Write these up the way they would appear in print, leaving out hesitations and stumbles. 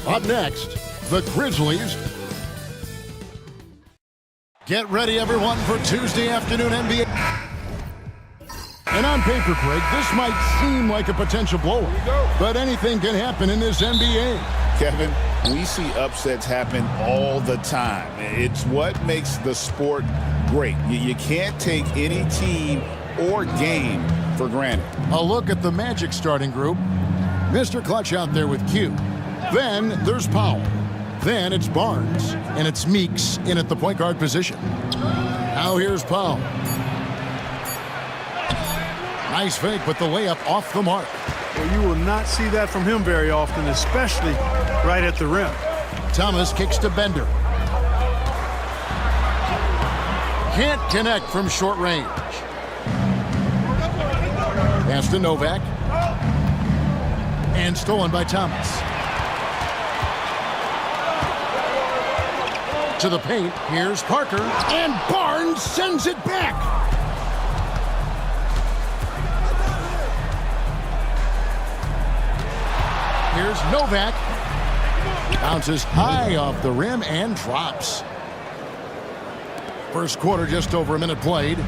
Up next, the Grizzlies. Get ready, everyone, for Tuesday afternoon NBA. And on paper, Craig, this might seem like a potential blowout, but anything can happen in this NBA. Kevin, we see upsets happen all the time. It's what makes the sport great. You can't take any team or game for granted. A look at the Magic starting group. Mr. Clutch out there with Q. Then there's Powell. Then it's Barnes. And it's Meeks in at the point guard position. Now here's Powell. Nice fake, but the layup off the mark. Well, you will not see that from him very often, especially right at the rim. Thomas kicks to Bender. Can't connect from short range. Pass to Novak. And stolen by Thomas. To the paint, here's Parker. And Barnes sends it back. Here's Novak. Bounces high off the rim and drops. First quarter, just over a minute played.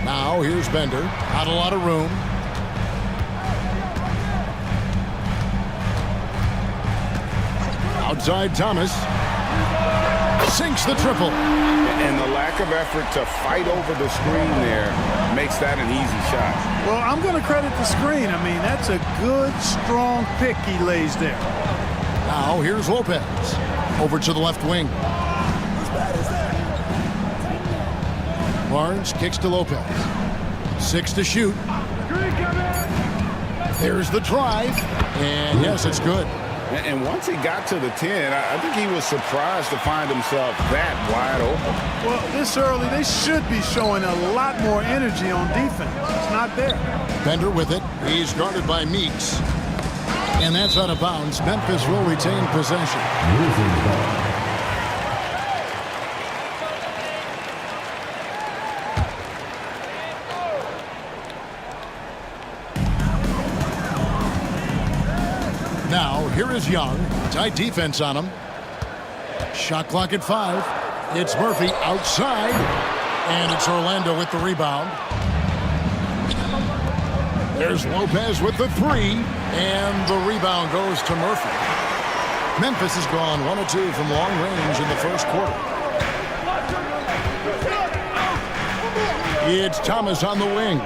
Now here's Bender. Not a lot of room. Outside Thomas. Sinks the triple. And the lack of effort to fight over the screen there makes that an easy shot. Well, I'm going to credit the screen. I mean, that's a good, strong pick he lays there. Now here's Lopez. Over to the left wing. Barnes kicks to Lopez. 6 to shoot. There's the drive. And yes, it's good. And once he got to the 10, I think he was surprised to find himself that wide open. Well, this early, they should be showing a lot more energy on defense. It's not there. Bender with it. He's guarded by Meeks. And that's out of bounds. Memphis will retain possession. Now, here is Young. Tight defense on him. Shot clock at 5. It's Murphy outside. And it's Orlando with the rebound. There's Lopez with the 3. And the rebound goes to Murphy. Memphis has gone 1 of 2 from long range in the first quarter. It's Thomas on the wing.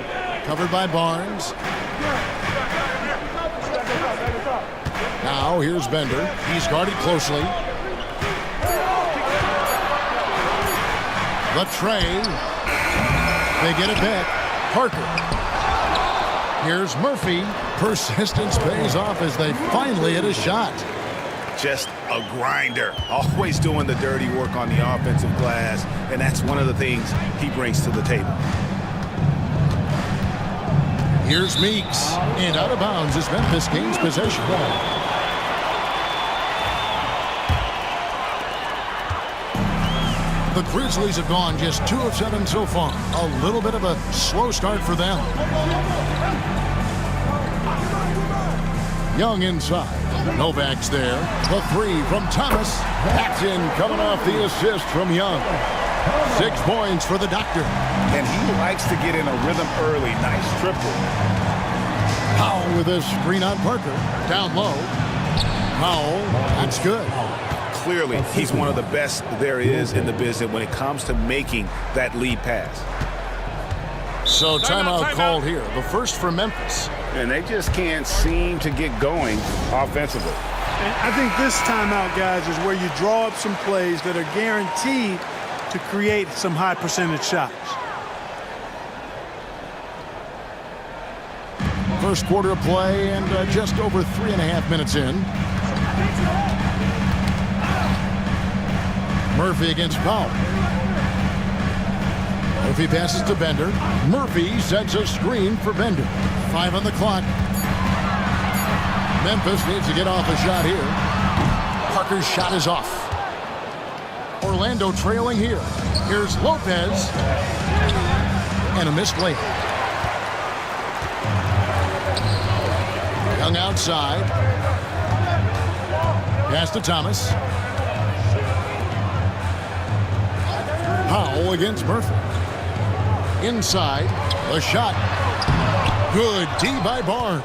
Covered by Barnes. Now here's Bender. He's guarded closely. The tray. They get it back. Parker. Here's Murphy. Persistence pays off as they finally hit a shot. Just a grinder. Always doing the dirty work on the offensive glass. And that's one of the things he brings to the table. Here's Meeks. And out of bounds as Memphis gains possession. The Grizzlies have gone just 2 of 7 so far. A little bit of a slow start for them. Young inside. Novak's there. The 3 from Thomas. That's in, coming off the assist from Young. 6 points for the Doctor. And he likes to get in a rhythm early. Nice triple. Powell with a screen on Parker. Down low. Powell. That's good. Clearly, he's one of the best there is in the business when it comes to making that lead pass. So timeout called here. The first for Memphis. And they just can't seem to get going offensively. And I think this timeout, guys, is where you draw up some plays that are guaranteed to create some high percentage shots. First quarter of play and just over 3.5 minutes in. Murphy against Powell. Murphy passes to Bender. Murphy sets a screen for Bender. 5 on the clock. Memphis needs to get off a shot here. Parker's shot is off. Orlando trailing here. Here's Lopez. And a missed layup. Young outside. Pass to Thomas. Powell against Murphy. Inside. A shot. Good D by Barnes.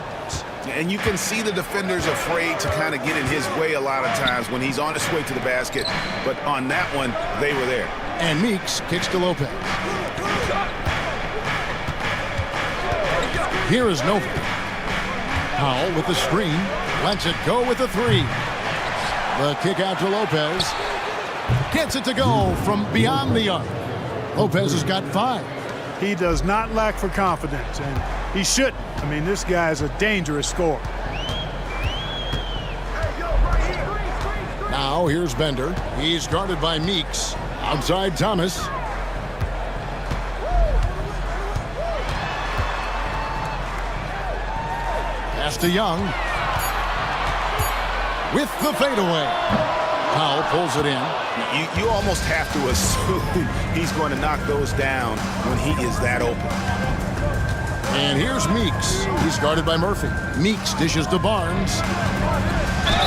And you can see the defenders afraid to kind of get in his way a lot of times when he's on his way to the basket. But on that one, they were there. And Meeks kicks to Lopez. Here is Nova. Powell with the screen. Lets it go with the three. The kick out to Lopez. Gets it to go from beyond the arc. Lopez has got 5. He does not lack for confidence, and he shouldn't. I mean, this guy is a dangerous scorer. Now here's Bender. He's guarded by Meeks. Outside Thomas. Pass to Young. With the fadeaway. Powell pulls it in. You almost have to assume he's going to knock those down when he is that open. And here's Meeks. He's guarded by Murphy. Meeks dishes to Barnes.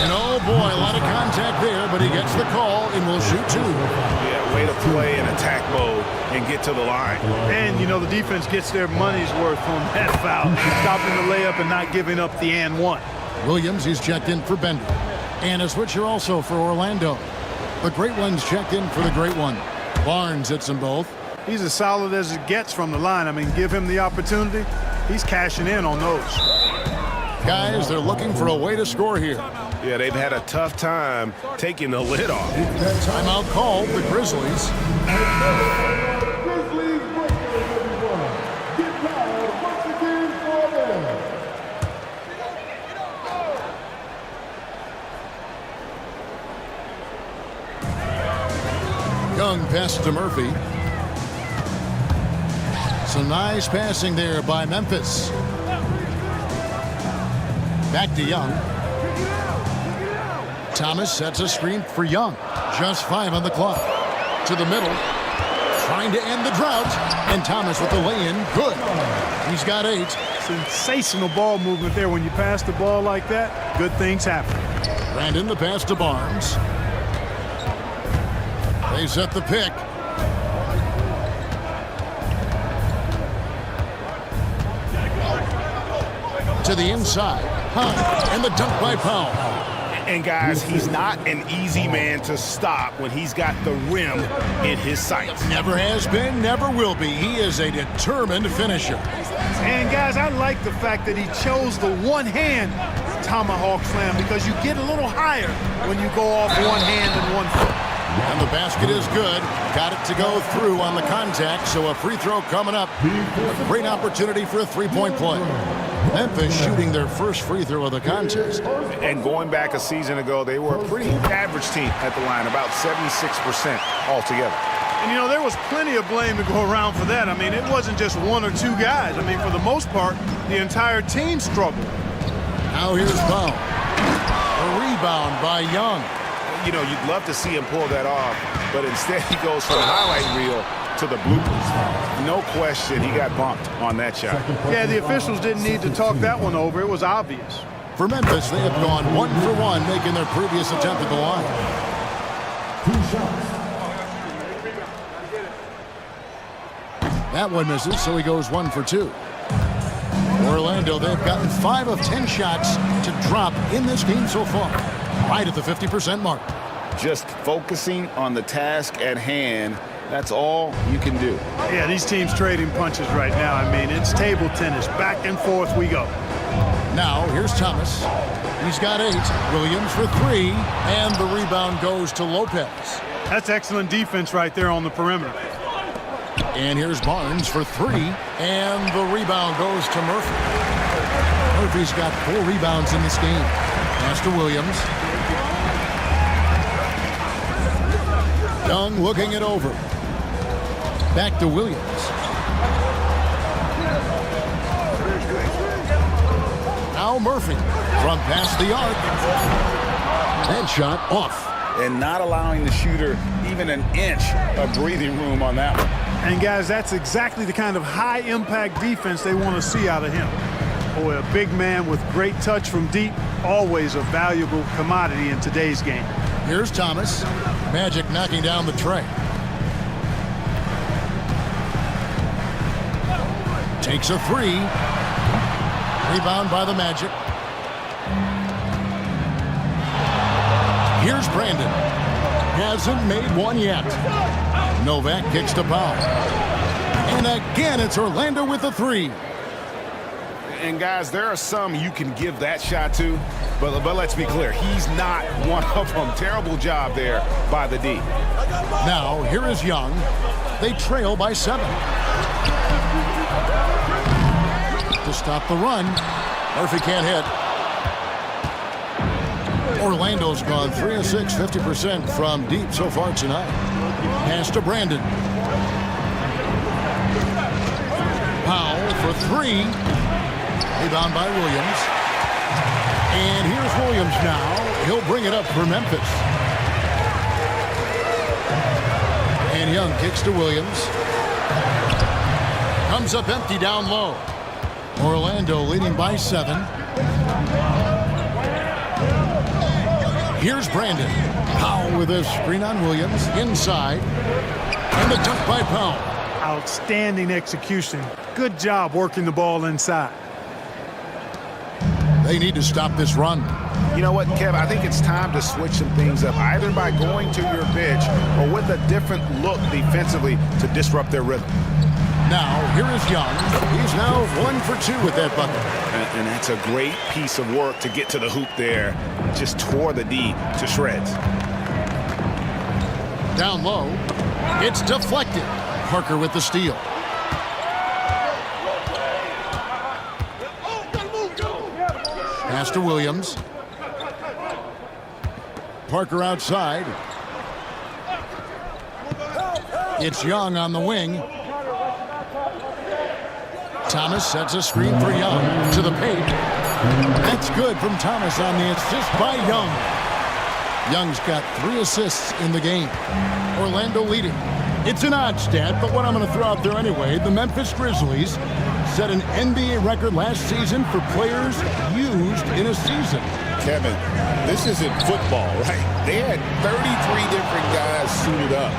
And oh boy, a lot of contact there, but he gets the call and will shoot 2. Yeah, way to play in attack mode and get to the line. And, you know, the defense gets their money's worth on that foul. Stopping the layup and not giving up the and one. Williams, he's checked in for Bender. And a switcher also for Orlando. The great one's checked in for the great one. Barnes hits them both. He's as solid as it gets from the line. I mean, give him the opportunity. He's cashing in on those. Guys, they're looking for a way to score here. Yeah, they've had a tough time taking the lid off. Timeout called the Grizzlies. Young pass to Murphy. Some nice passing there by Memphis. Back to Young. Thomas sets a screen for Young. Just 5 on the clock. To the middle. Trying to end the drought. And Thomas with the lay-in. Good. He's got 8. Sensational ball movement there. When you pass the ball like that, good things happen. Brandon the pass to Barnes. They set the pick. To the inside. High. And the dunk by Powell. And guys, he's not an easy man to stop when he's got the rim in his sights. Never has been, never will be. He is a determined finisher. And guys, I like the fact that he chose the one-hand tomahawk slam because you get a little higher when you go off one hand and 1 foot. And the basket is good. Got it to go through on the contact, so a free throw coming up. A great opportunity for a three-point play. Memphis shooting their first free throw of the contest. And going back a season ago, they were a pretty average team at the line, about 76% altogether. And, you know, there was plenty of blame to go around for that. I mean, it wasn't just 1 or 2 guys. I mean, for the most part, the entire team struggled. Now here's Powell. A rebound by Young. You know, you'd love to see him pull that off, but instead he goes from the highlight reel to the bloopers. No question he got bumped on that shot. Yeah, the officials didn't need to talk that one over. It was obvious. For Memphis, they have gone 1 for 1, making their previous attempt at the line. 2 shots. That one misses, so he goes 1 for 2. Orlando, they've gotten 5 of 10 shots to drop in this game so far. Right at the 50% mark. Just focusing on the task at hand, that's all you can do. Yeah, these teams trading punches right now. I mean, it's table tennis. Back and forth we go. Now, here's Thomas. He's got 8. Williams for 3. And the rebound goes to Lopez. That's excellent defense right there on the perimeter. And here's Barnes for 3. And the rebound goes to Murphy. Murphy's got 4 rebounds in this game. Pass to Williams. Young looking it over. Back to Williams. Now Murphy from past the arc. That shot off. And not allowing the shooter even an inch of breathing room on that one. And guys, that's exactly the kind of high-impact defense they want to see out of him. Boy, a big man with great touch from deep, always a valuable commodity in today's game. Here's Thomas. Magic knocking down the tray. Takes a three. Rebound by the Magic. Here's Brandon. Hasn't made one yet. Novak kicks to Powell. And again, it's Orlando with a three. And guys, there are some you can give that shot to, but let's be clear, he's not one of them. Terrible job there by the D. Now, here is Young. They trail by 7. To stop the run. Murphy can't hit. Orlando's gone 3 of 6, 50% from deep so far tonight. Pass to Brandon. Powell for 3. Rebound by Williams. And here's Williams now. He'll bring it up for Memphis. And Young kicks to Williams. Comes up empty down low. Orlando leading by 7. Here's Brandon. Powell with a screen on Williams. Inside. And the dunk by Powell. Outstanding execution. Good job working the ball inside. They need to stop this run. You know what, Kev? I think it's time to switch some things up, either by going to your bench or with a different look defensively to disrupt their rhythm. Now, here is Young. He's now 1 for 2 with that bucket. And that's a great piece of work to get to the hoop there. Just tore the D to shreds. Down low. It's deflected. Parker with the steal. Pass to Williams. Parker outside. It's Young on the wing. Thomas sets a screen for Young to the paint. That's good from Thomas on the assist by Young. Young's got 3 assists in the game. Orlando leading. It's an odd stat, but what I'm going to throw out there anyway, the Memphis Grizzlies set an NBA record last season for players used in a season. Kevin, this isn't football, right? They had 33 different guys suited up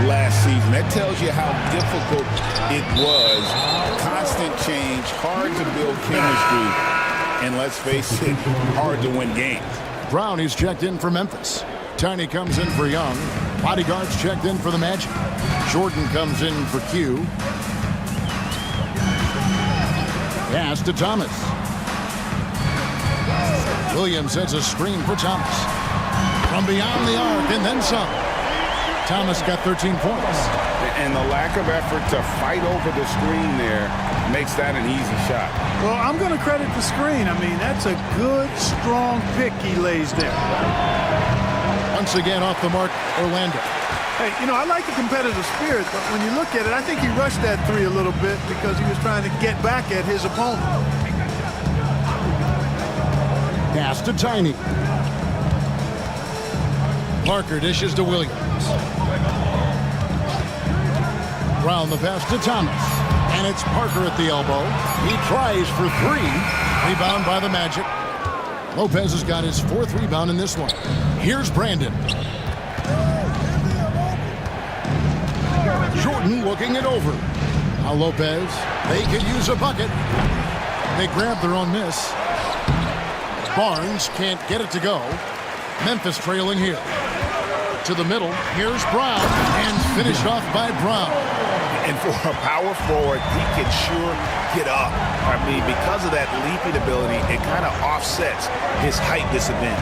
last season. That tells you how difficult it was. Constant change, hard to build chemistry, and let's face it, hard to win games. Brown is checked in for Memphis. Tiny comes in for Young. Bodyguards checked in for the Magic. Jordan comes in for Q. Pass to Thomas. Williams sets a screen for Thomas. From beyond the arc and then some. Thomas got 13 points. And the lack of effort to fight over the screen there makes that an easy shot. Well, I'm going to credit the screen. I mean, that's a good, strong pick he lays there. Once again off the mark, Orlando. Hey, you know, I like the competitive spirit, but when you look at it, I think he rushed that 3 a little bit because he was trying to get back at his opponent. Pass to Tiny. Parker dishes to Williams. Brown the pass to Thomas. And it's Parker at the elbow. He tries for 3. Rebound by the Magic. Lopez has got his 4th rebound in this one. Here's Brandon. Jordan looking it over. Now Lopez. They could use a bucket. They grab their own miss. Barnes can't get it to go. Memphis trailing here. To the middle. Here's Brown. And finished off by Brown. And for a power forward, he can sure get up. I mean, because of that leaping ability, it kind of offsets his height disadvantage.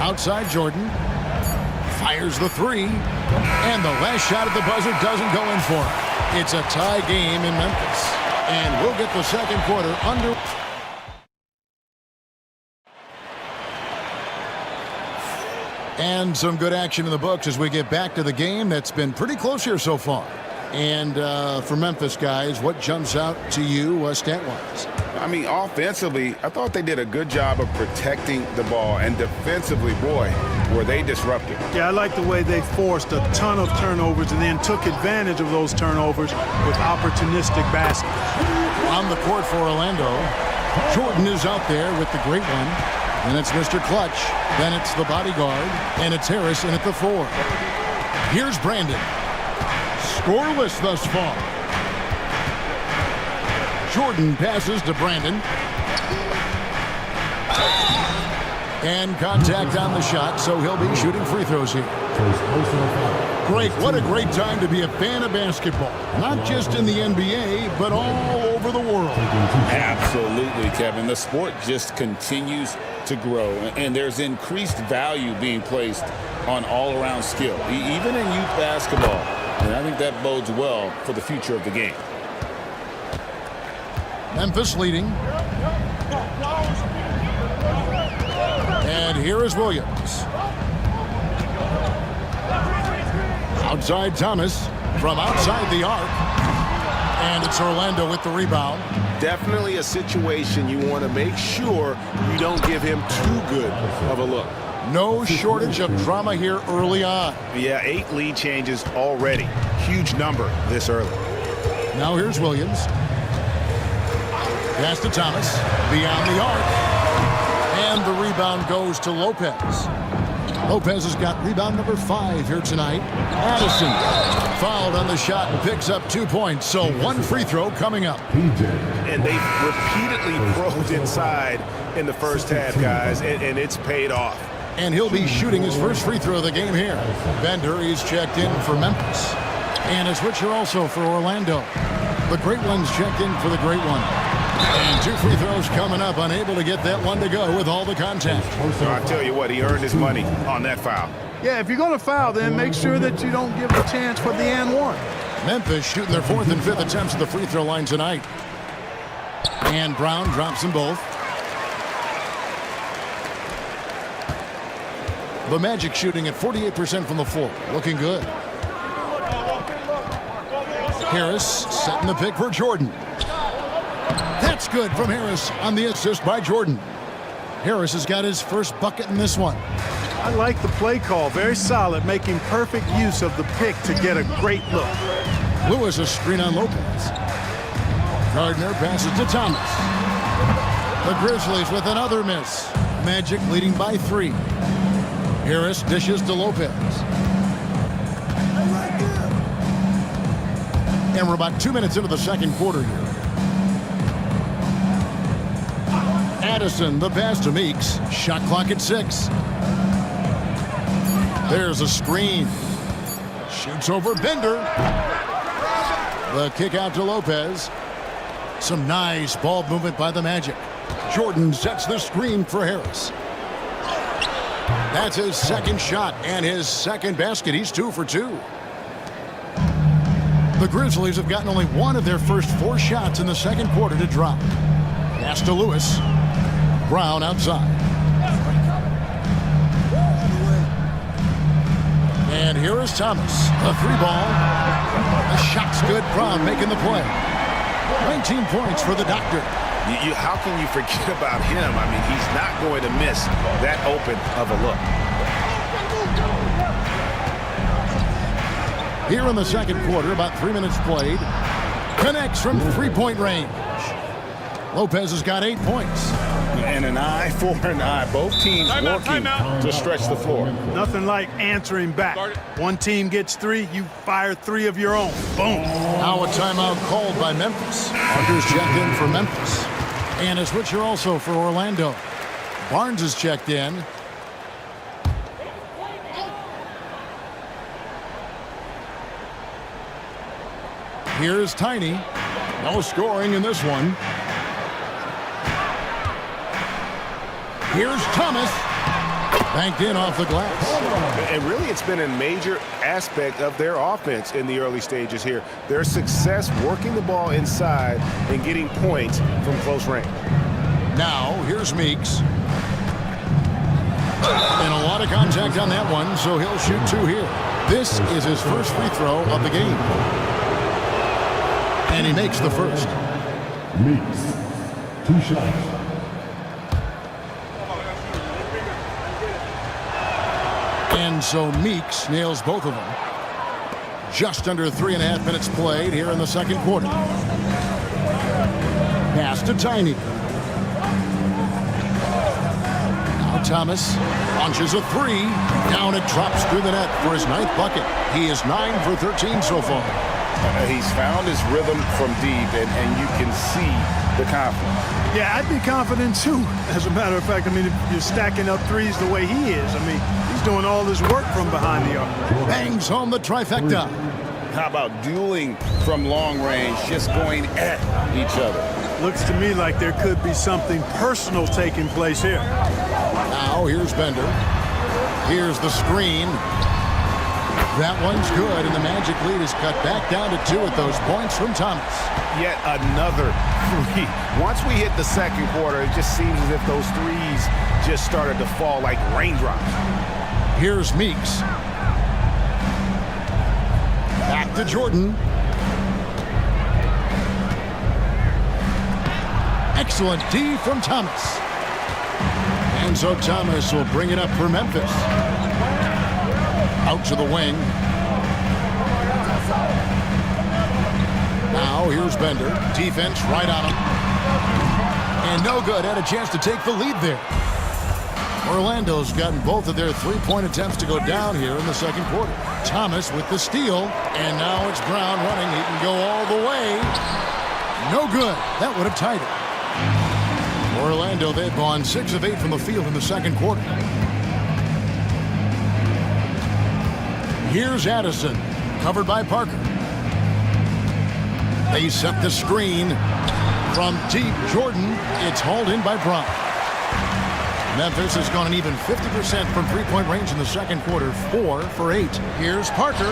Outside Jordan. Fires the 3. And the last shot at the buzzer doesn't go in for him. It's a tie game in Memphis. And we'll get the second quarter under. And some good action in the books as we get back to the game that's been pretty close here so far. And for Memphis, guys, what jumps out to you stat-wise? I mean, offensively, I thought they did a good job of protecting the ball. And defensively, boy, were they disruptive? Yeah, I like the way they forced a ton of turnovers and then took advantage of those turnovers with opportunistic baskets. On the court for Orlando, Jordan is out there with the great one. Then it's Mr. Clutch. Then it's the bodyguard. And it's Harris in at the 4. Here's Brandon. Scoreless thus far. Jordan passes to Brandon. And contact on the shot, so he'll be shooting free throws here. Great, what a great time to be a fan of basketball. Not just in the NBA, but all over the world. Absolutely, Kevin. The sport just continues to grow, and there's increased value being placed on all-around skill, even in youth basketball. And I think that bodes well for the future of the game. Memphis leading. And here is Williams. Outside Thomas from outside the arc. And it's Orlando with the rebound. Definitely a situation you want to make sure you don't give him too good of a look. No shortage of drama here early on. Yeah, 8 lead changes already. Huge number this early. Now here's Williams. Pass to Thomas. Beyond the arc. And the rebound goes to Lopez. Lopez has got rebound number 5 here tonight. Addison fouled on the shot and picks up 2 points. So 1 free throw coming up. And they repeatedly probed inside in the first half, guys, and it's paid off. And he'll be shooting his first free throw of the game here. Bender, he's checked in for Memphis. And a switcher also for Orlando. The great one's checked in for the great one. And 2 free throws coming up, unable to get that one to go with all the contact. So I tell you what, he earned his money on that foul. Yeah, if you're going to foul, then make sure that you don't give the chance for the and one. Memphis shooting their 4th and 5th attempts at the free throw line tonight. And Brown drops them both. The Magic shooting at 48% from the floor. Looking good. Harris setting the pick for Jordan. That's good from Harris on the assist by Jordan. Harris has got his first bucket in this one. I like the play call. Very solid, making perfect use of the pick to get a great look. Lewis a screen on Lopez. Gardner passes to Thomas. The Grizzlies with another miss. Magic leading by 3. Harris dishes to Lopez. And we're about 2 minutes into the second quarter here. Addison, the pass to Meeks. Shot clock at 6. There's a screen. Shoots over Bender. The kick out to Lopez. Some nice ball movement by the Magic. Jordan sets the screen for Harris. That's his second shot and his second basket. He's 2 for 2. The Grizzlies have gotten only 1 of their first 4 shots in the second quarter to drop. Pass to Lewis. Brown outside. And here is Thomas. A 3-ball. The shot's good. Brown making the play. 19 points for the Doctor. How can you forget about him? I mean, he's not going to miss that open of a look. Here in the second quarter, about 3 minutes played. Connects from 3-point range. Lopez has got 8 points. And an eye for an eye. Both teams working to stretch the floor. Nothing like answering back. One team gets 3, you fire 3 of your own. Boom. Now a timeout called by Memphis. Parker's checked in for Memphis. And a switcher also for Orlando. Barnes is checked in. Here's Tiny. No scoring in this one. Here's Thomas. Banked in off the glass. And really, it's been a major aspect of their offense in the early stages here. Their success working the ball inside and getting points from close range. Now, here's Meeks. And a lot of contact on that one, so he'll shoot 2 here. This is his first free throw of the game. And he makes the first. Meeks, 2 shots. And so Meeks nails both of them. Just under 3.5 minutes played here in the second quarter. Pass to Tiny. Now Thomas launches a three. Down it drops through the net for his 9th bucket. He is 9 for 13 so far. He's found his rhythm from deep, and you can see the confidence. Yeah, I'd be confident too. As a matter of fact, I mean, if you're stacking up threes the way he is, I mean, he's doing all this work from behind the arc. Bangs home the trifecta. How about dueling from long range, just going at each other? Looks to me like there could be something personal taking place here. Now here's Bender. Here's the screen. That one's good, and the Magic lead is cut back down to 2 at those points from Thomas. Yet another three. Once we hit the second quarter, it just seems as if those threes just started to fall like raindrops. Here's Meeks. Back to Jordan. Excellent D from Thomas. And so Thomas will bring it up for Memphis. Out to the wing. Now here's Bender. Defense right on him. And no good. Had a chance to take the lead there. Orlando's gotten both of their three-point attempts to go down here in the second quarter. Thomas with the steal. And now it's Brown running. He can go all the way. No good. That would have tied it. Orlando, they've gone 6 of 8 from the field in the second quarter. Here's Addison, covered by Parker. They set the screen from deep. Jordan, it's hauled in by Brown. Memphis has gone an even 50% from three-point range in the second quarter, 4 for 8. Here's Parker.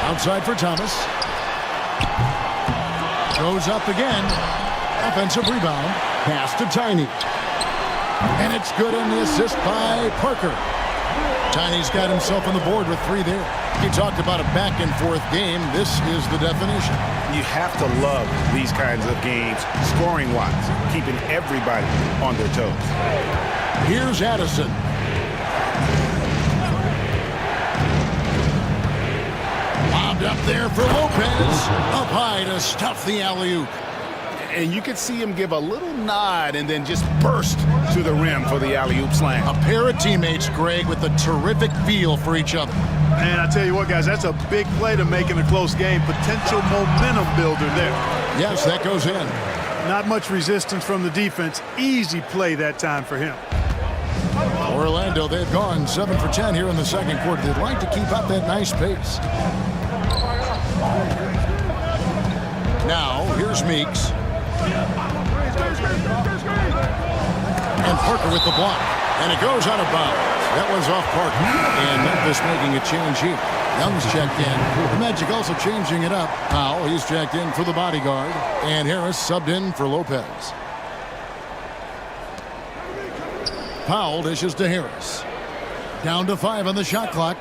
Outside for Thomas. Goes up again. Offensive rebound. Pass to Tiny. And it's good on the assist by Parker. Tiny's got himself on the board with 3 there. He talked about a back-and-forth game. This is the definition. You have to love these kinds of games, scoring-wise, keeping everybody on their toes. Here's Addison. Lobbed up there for Lopez. Up high to stuff the alley-oop. And you could see him give a little nod and then just burst to the rim for the alley-oop slam. A pair of teammates, Greg, with a terrific feel for each other. And I tell you what, guys, that's a big play to make in a close game. Potential momentum builder there. Yes, that goes in. Not much resistance from the defense. Easy play that time for him. Orlando, they've gone 7 for 10 here in the second quarter. They'd like to keep up that nice pace. Now, here's Meeks. And Parker with the block. And it goes out of bounds. That was off Parker. And Memphis making a change here. Young's checked in. The Magic also changing it up. Powell, he's checked in for the bodyguard. And Harris subbed in for Lopez. Powell dishes to Harris. Down to 5 on the shot clock.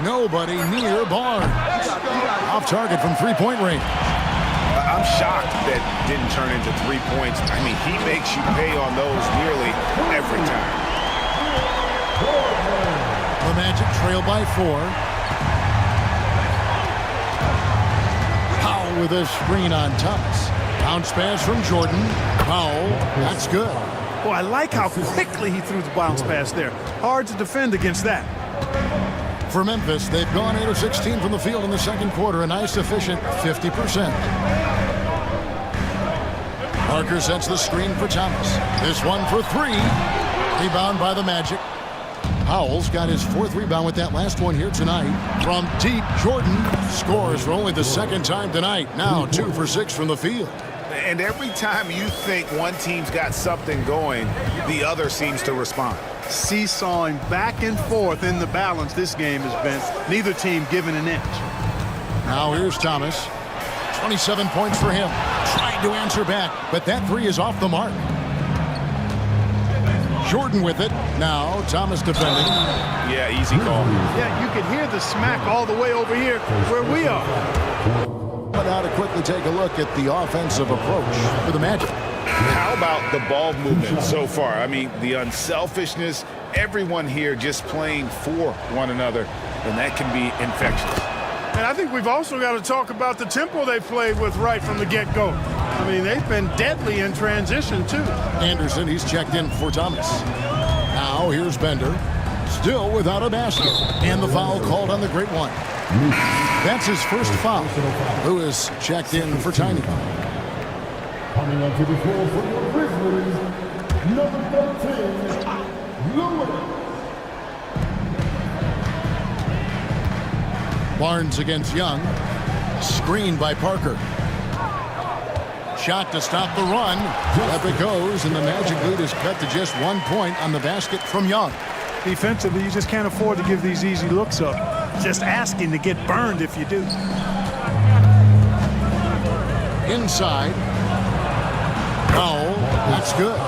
Nobody near Barnes. Off target from three-point range. I'm shocked that didn't turn into 3 points. I mean, he makes you pay on those nearly every time. The Magic trail by 4. Powell with a screen on Thomas. Bounce pass from Jordan. Powell, that's good. Boy, I like how quickly he threw the bounce pass there. Hard to defend against that. For Memphis, they've gone 8 of 16 from the field in the second quarter, a nice efficient 50%. Parker sets the screen for Thomas. This one for 3. Rebound by the Magic. Powell's got his 4th rebound with that last one here tonight. From deep, Jordan scores for only the 2nd time tonight. Now 2 for 6 from the field. And every time you think one team's got something going, the other seems to respond. Seesawing back and forth in the balance this game has been. Neither team giving an inch. Now here's Thomas. 27 points for him. Tried to answer back, but that 3 is off the mark. Jordan with it. Now Thomas defending. Yeah, easy call. Yeah, you can hear the smack all the way over here where we are. But now to quickly take a look at the offensive approach for the Magic. How about the ball movement so far? I mean, the unselfishness everyone here just playing for one another, and that can be infectious. And I think we've also got to talk about the tempo they played with right from the get-go. I mean, they've been deadly in transition, too. Anderson, he's checked in for Thomas. Now here's Bender, still without a basket. And the foul called on the great one. That's his first foul. Lewis checked in for Tiny. Coming onto the floor for your Grizzlies, number 13, Lewis. Barnes against Young. Screened by Parker. Shot to stop the run. Up it goes, and the Magic lead is cut to just 1 point on the basket from Young. Defensively, you just can't afford to give these easy looks up. Just asking to get burned if you do. Inside. Powell, that's good.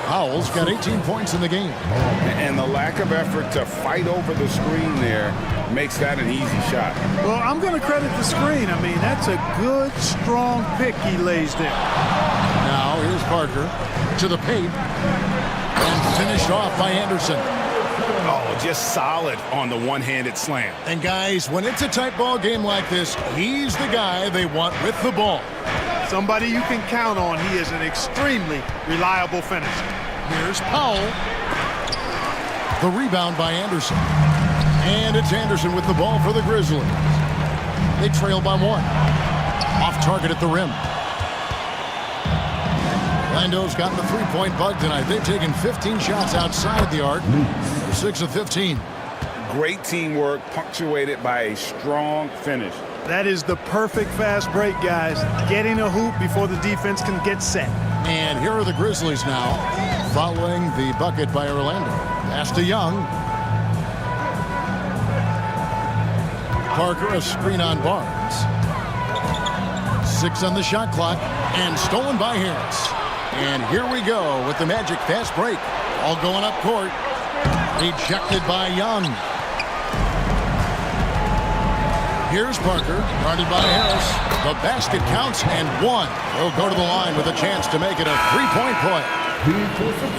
Powell's got 18 points in the game. And the lack of effort to fight over the screen there makes that an easy shot. Well, I'm going to credit the screen. I mean, that's a good, strong pick he lays there. Now here's Parker to the paint. And finished off by Anderson. Oh, just solid on the one-handed slam. And guys, when it's a tight ball game like this, he's the guy they want with the ball. Somebody you can count on. He is an extremely reliable finisher. Here's Powell. The rebound by Anderson. And it's Anderson with the ball for the Grizzlies. They trail by 1. Off target at the rim. Orlando's got the three-point bug tonight. They've taken 15 shots outside the arc. They're 6 of 15. Great teamwork punctuated by a strong finish. That is the perfect fast break, guys. Getting a hoop before the defense can get set. And here are the Grizzlies now, following the bucket by Orlando. Pass to Young. Parker, a screen on Barnes. 6 on the shot clock, and stolen by Harris. And here we go with the Magic fast break. All going up court. Ejected by Young. Here's Parker, guarded by Harris. The basket counts, and 1. He'll go to the line with a chance to make it a three-point play.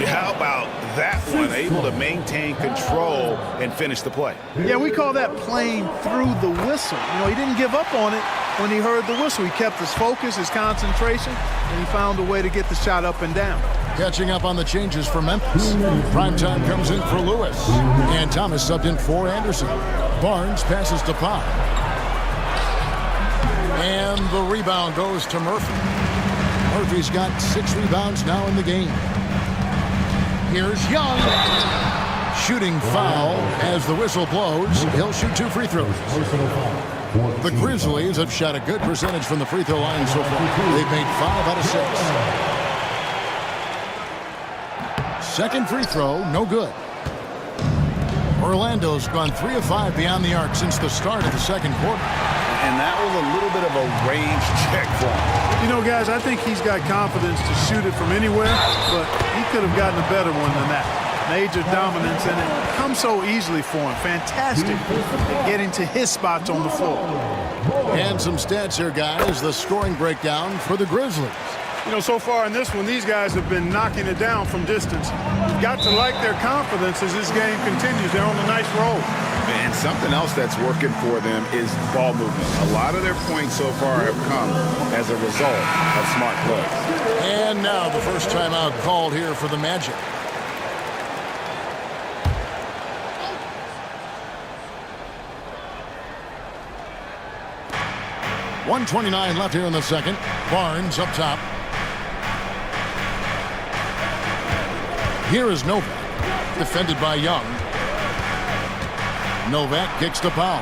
How about that one? Able to maintain control and finish the play. Yeah, we call that playing through the whistle. You know, he didn't give up on it when he heard the whistle. He kept his focus, his concentration, and he found a way to get the shot up and down. Catching up on the changes for Memphis. Primetime comes in for Lewis. And Thomas subbed in for Anderson. Barnes passes to Powell. And the rebound goes to Murphy. Murphy's got 6 rebounds now in the game. Here's Young. Shooting foul as the whistle blows. He'll shoot 2 free throws. The Grizzlies have shot a good percentage from the free throw line so far. They've made 5 out of 6. Second free throw, no good. Orlando's gone 3 of 5 beyond the arc since the start of the second quarter. And that was a little bit of a range check for him. You know, guys, I think he's got confidence to shoot it from anywhere, but he could have gotten a better one than that. Major dominance, and it comes so easily for him. Fantastic at getting to his spots on the floor. And some stats here, guys. The scoring breakdown for the Grizzlies. You know, so far in this one, these guys have been knocking it down from distance. You've got to like their confidence as this game continues. They're on a nice roll. And something else that's working for them is ball movement. A lot of their points so far have come as a result of smart play. And now the first timeout called here for the Magic. .129 left here in the second. Barnes up top. Here is Novak, defended by Young. Novak kicks to Powell.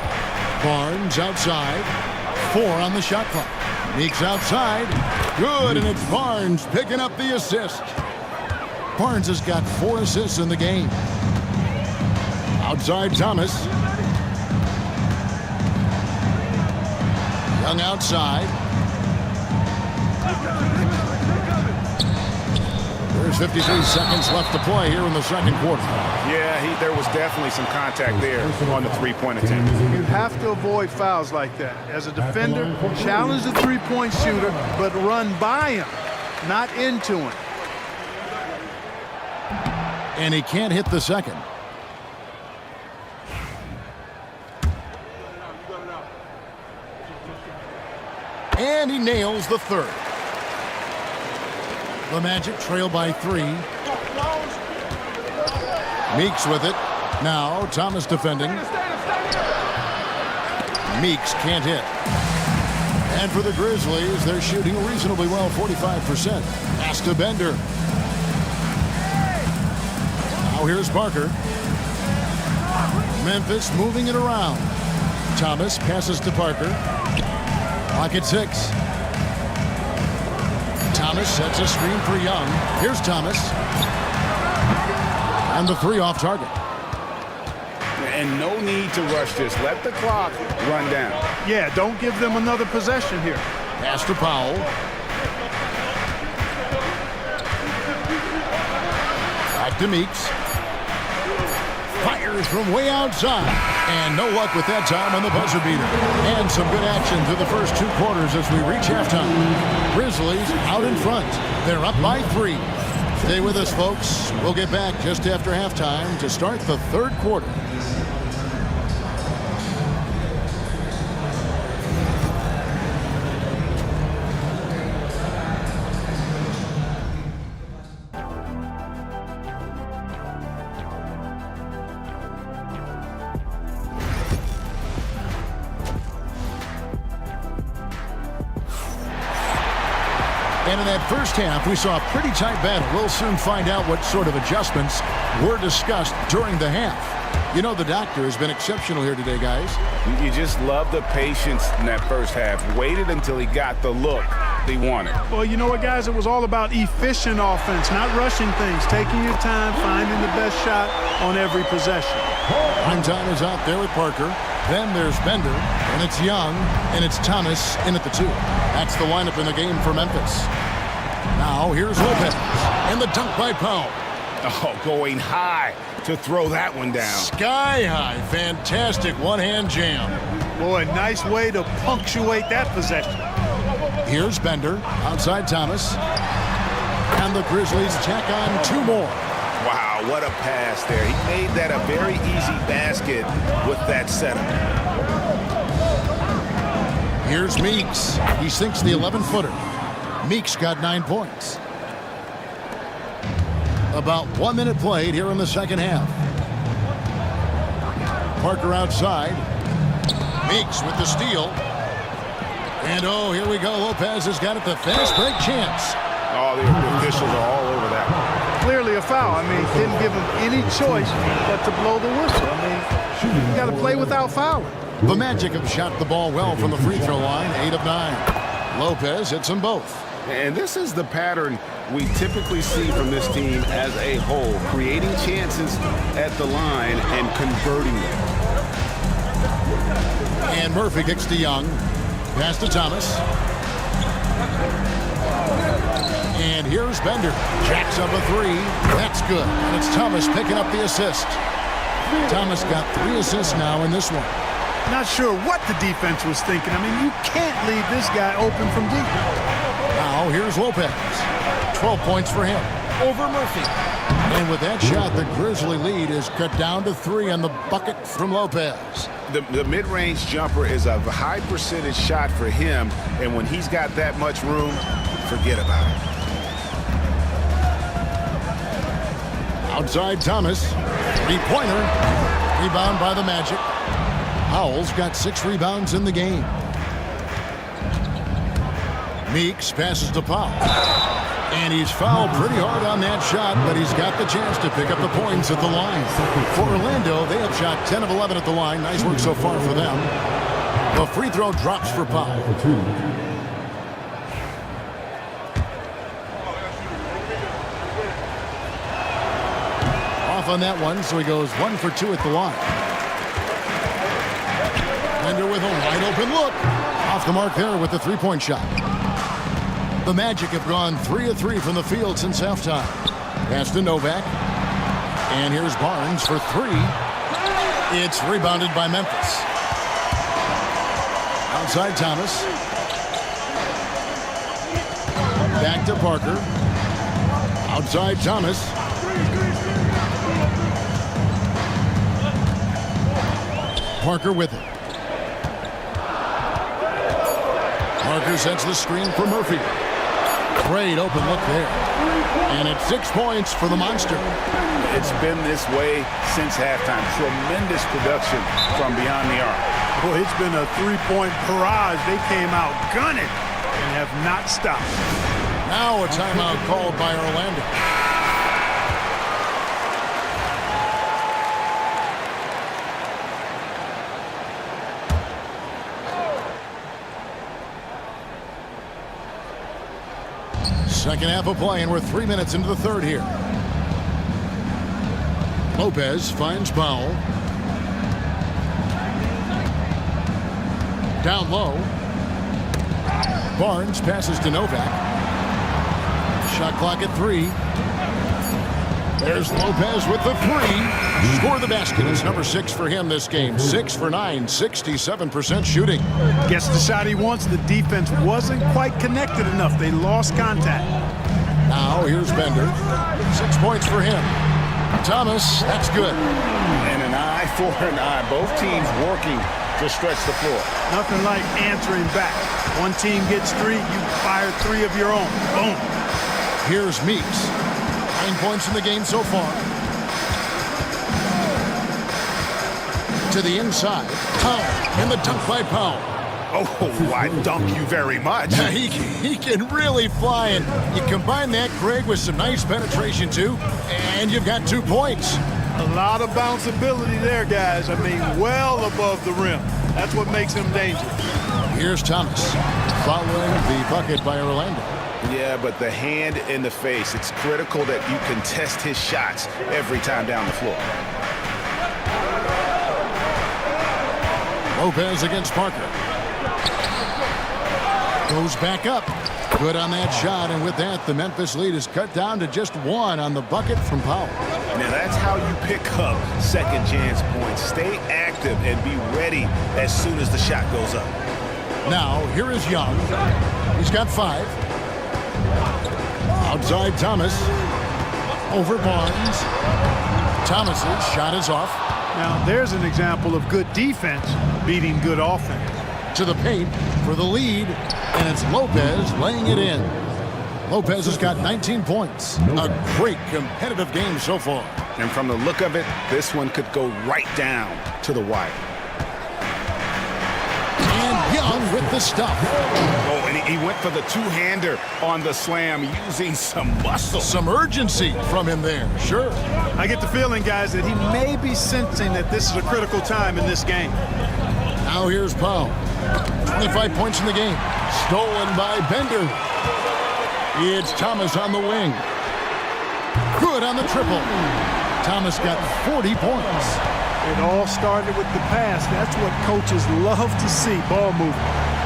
Barnes outside. 4 on the shot clock. Meeks outside. Good, and it's Barnes picking up the assist. Barnes has got 4 assists in the game. Outside Thomas. Young outside. There's 53 seconds left to play here in the second quarter. Yeah, there was definitely some contact there on the three-point attempt. You have to avoid fouls like that. As a defender, challenge the three-point shooter, but run by him, not into him. And he can't hit the second. And he nails the third. The Magic trail by 3. Meeks with it. Now Thomas defending. Meeks can't hit. And for the Grizzlies, they're shooting reasonably well, 45%. Pass to Bender. Now here's Parker. Memphis moving it around. Thomas passes to Parker. Clock at 6. Thomas sets a screen for Young. Here's Thomas. And the 3 off target. And no need to rush this. Let the clock run down. Yeah, don't give them another possession here. Pass to Powell. Back to Meeks. Fires from way outside. And no luck with that time on the buzzer beater. And some good action through the first 2 quarters as we reach halftime. Grizzlies out in front. They're up by 3. Stay with us, folks. We'll get back just after halftime to start the 3rd quarter. And in that first half, we saw a pretty tight battle. We'll soon find out what sort of adjustments were discussed during the half. You know, the doctor has been exceptional here today, guys. You just love the patience in that first half. Waited until he got the look he wanted. Well, you know what, guys? It was all about efficient offense, not rushing things, taking your time, finding the best shot on every possession. Time is out there with Parker. Then there's Bender, and it's Young, and it's Thomas in at the 2. That's the lineup in the game for Memphis. Now here's Lopez, and the dunk by Powell. Oh, going high to throw that one down. Sky high, fantastic one-hand jam. Boy, nice way to punctuate that possession. Here's Bender, outside Thomas. And the Grizzlies tack on 2 more. Wow, what a pass there. He made that a very easy basket with that setup. Here's Meeks. He sinks the 11-footer. Meeks got 9 points. About 1 minute played here in the second half. Parker outside. Meeks with the steal. And oh, here we go. Lopez has got it, the fast break chance. Oh, the officials are all over that one. Clearly a foul. I mean, didn't give him any choice but to blow the whistle. I mean, you got to play without fouling. The Magic have shot the ball well from the free throw line, 8 of 9. Lopez hits them both. And this is the pattern we typically see from this team as a whole, creating chances at the line and converting them. And Murphy kicks to Young. Pass to Thomas. And here's Bender. Jacks up a 3. That's good. And it's Thomas picking up the assist. Thomas got 3 assists now in this one. Not sure what the defense was thinking. I mean, you can't leave this guy open from deep. Now here's Lopez. 12 points for him. Over Murphy. And with that shot, the Grizzly lead is cut down to 3 on the bucket from Lopez. The mid-range jumper is a high percentage shot for him, and when he's got that much room, forget about it. Outside Thomas. 3-pointer. Rebound by the Magic. Powell's got 6 rebounds in the game. Meeks passes to Powell. And he's fouled pretty hard on that shot, but he's got the chance to pick up the points at the line. For Orlando, they have shot 10 of 11 at the line. Nice work so far for them. The free throw drops for Powell. Off on that one, so he goes 1 for 2 at the line. Bender with a wide open look. Off the mark there with the 3-point shot. The Magic have gone 3 of 3 from the field since halftime. Pass to Novak. And here's Barnes for 3. It's rebounded by Memphis. Outside Thomas. Back to Parker. Outside Thomas. Parker with it. Parker sets the screen for Murphy. Great open look there. And it's 6 points for the Monster. It's been this way since halftime. Tremendous production from behind the arc. Boy, it's been a three-point barrage. They came out gunning and have not stopped. Now a timeout called by Orlando. Second half of play, and we're 3 minutes into the third here. Lopez finds Powell. Down low. Barnes passes to Novak. Shot clock at 3. There's Lopez with the 3. Score the basket. It's number 6 for him this game. 6 for 9, 67% shooting. Gets the shot he wants. The defense wasn't quite connected enough. They lost contact. Now here's Bender. 6 points for him. Thomas, that's good. And an eye for an eye. Both teams working to stretch the floor. Nothing like answering back. One team gets 3, you fire 3 of your own. Boom. Here's Meeks. 9 points in the game so far. To the inside. Powell. And the dunk by Powell. Oh, I dunk you very much. He can really fly, and you combine that, Greg, with some nice penetration, too, and you've got 2 points. A lot of bounceability there, guys. I mean, well above the rim. That's what makes him dangerous. Here's Thomas following the bucket by Orlando. Yeah, but the hand in the face, it's critical that you contest his shots every time down the floor. Lopez against Parker. Goes back up. Good on that shot, and with that, the Memphis lead is cut down to just 1 on the bucket from Powell. Now, that's how you pick up second chance points. Stay active and be ready as soon as the shot goes up. Now, here is Young. He's got 5. Outside Thomas. Over Barnes. Thomas's shot is off. Now, there's an example of good defense beating good offense. To the paint for the lead, and it's Lopez laying it in. Lopez has got 19 points. A great competitive game so far. And from the look of it, this one could go right down to the wire. And Young with the stop. Oh, and he went for the two-hander on the slam using some muscle. Some urgency from him there, sure. I get the feeling, guys, that he may be sensing that this is a critical time in this game. Now here's Powell. 25 points in the game. Stolen by Bender. It's Thomas on the wing. Good on the triple. Thomas got 40 points. It all started with the pass. That's what coaches love to see, ball movement.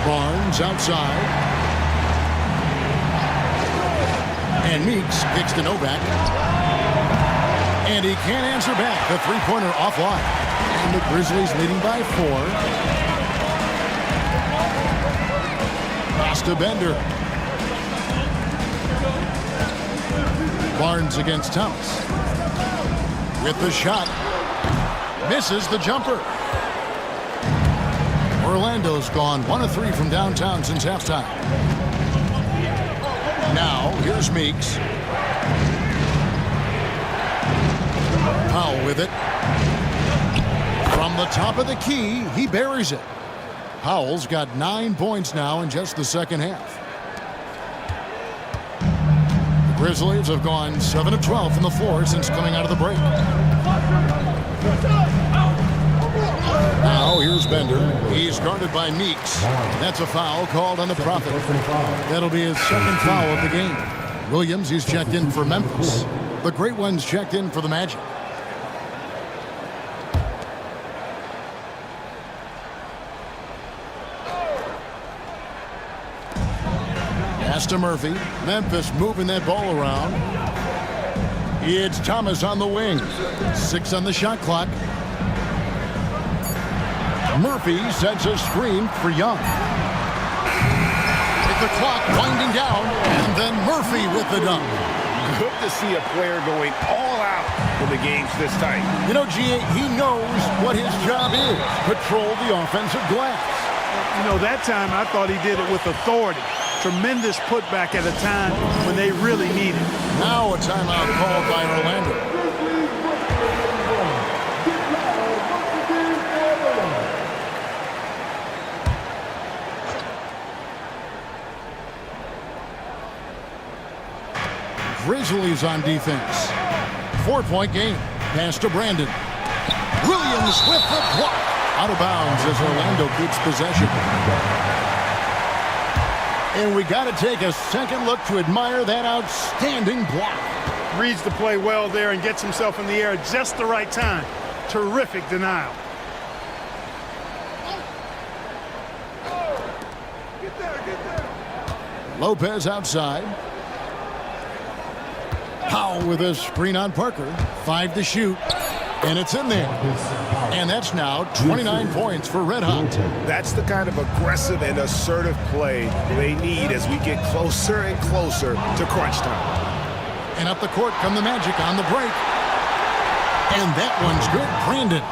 Barnes outside. And Meeks kicks to Novak. And he can't answer back. The three-pointer offline. And the Grizzlies leading by 4. Pass to Bender. Barnes against Thomas. With the shot. Misses the jumper. Orlando's gone 1 of 3 from downtown since halftime. Now, here's Meeks. Powell with it. From the top of the key, he buries it. Powell's got 9 points now in just the second half. The Grizzlies have gone 7 of 12 from the floor since coming out of the break. Now here's Bender. He's guarded by Meeks. That's a foul called on the Prophet. That'll be his second foul of the game. Williams, he's checked in for Memphis. The Great Ones checked in for the Magic. Pass to Murphy. Memphis moving that ball around. It's Thomas on the wing. 6 on the shot clock. Murphy sets a screen for Young. With the clock winding down, and then Murphy with the dunk. Good to see a player going all out when the game's this tight. You know, G.A., he knows what his job is. Patrol the offensive glass. You know, that time I thought he did it with authority. Tremendous putback at a time when they really need it. Now a timeout called by Orlando. Grizzlies on defense. 4-point game. Pass to Brandon. Williams with the block. Out of bounds as Orlando keeps possession. And we got to take a second look to admire that outstanding block. Reads the play well there and gets himself in the air at just the right time. Terrific denial. Lopez outside. Powell with a screen on Parker. 5 to shoot. And it's in there. And that's now 29 points for Red Hot. That's the kind of aggressive and assertive play they need as we get closer and closer to crunch time. And up the court come the Magic on the break. And that one's good. Brandon.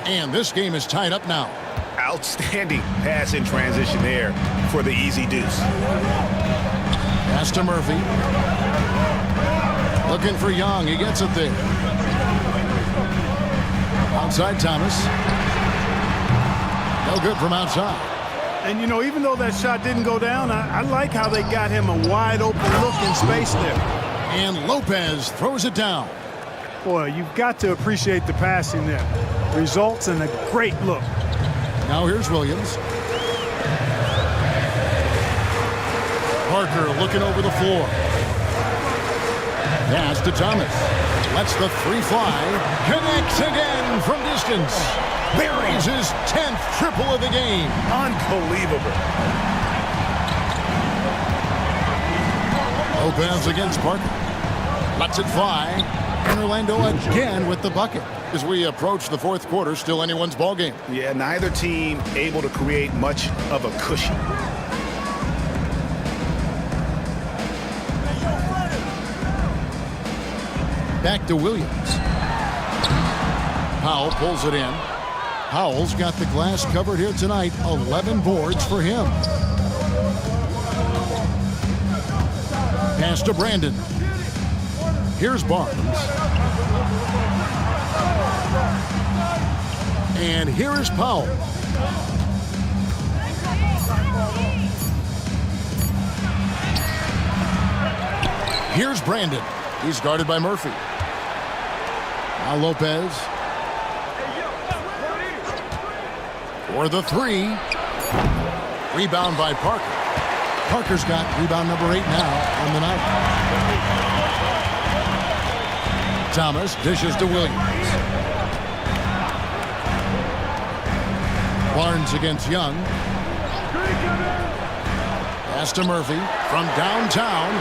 And this game is tied up now. Outstanding pass in transition there for the easy deuce. Pass to Murphy. Looking for Young. He gets it there. Outside Thomas. No good from outside. And, you know, even though that shot didn't go down, I like how they got him a wide open look in space there. And Lopez throws it down. Boy, you've got to appreciate the passing there. Results in a great look. Now here's Williams. Parker looking over the floor. Pass to Thomas. Lets the three fly. Connects again from distance. Buries his 10th triple of the game. Unbelievable. Lopez against Parker. Lets it fly. And Orlando again with the bucket. As we approach the fourth quarter, still anyone's ball game. Yeah, neither team able to create much of a cushion. Back to Williams. Powell pulls it in. Powell's got the glass covered here tonight. 11 boards for him. Pass to Brandon. Here's Barnes. And here is Powell. Here's Brandon. He's guarded by Murphy. Now Lopez. For the three. Rebound by Parker. Parker's got rebound number 8 now on the night. Thomas dishes to Williams. Barnes against Young. Pass to Murphy from downtown.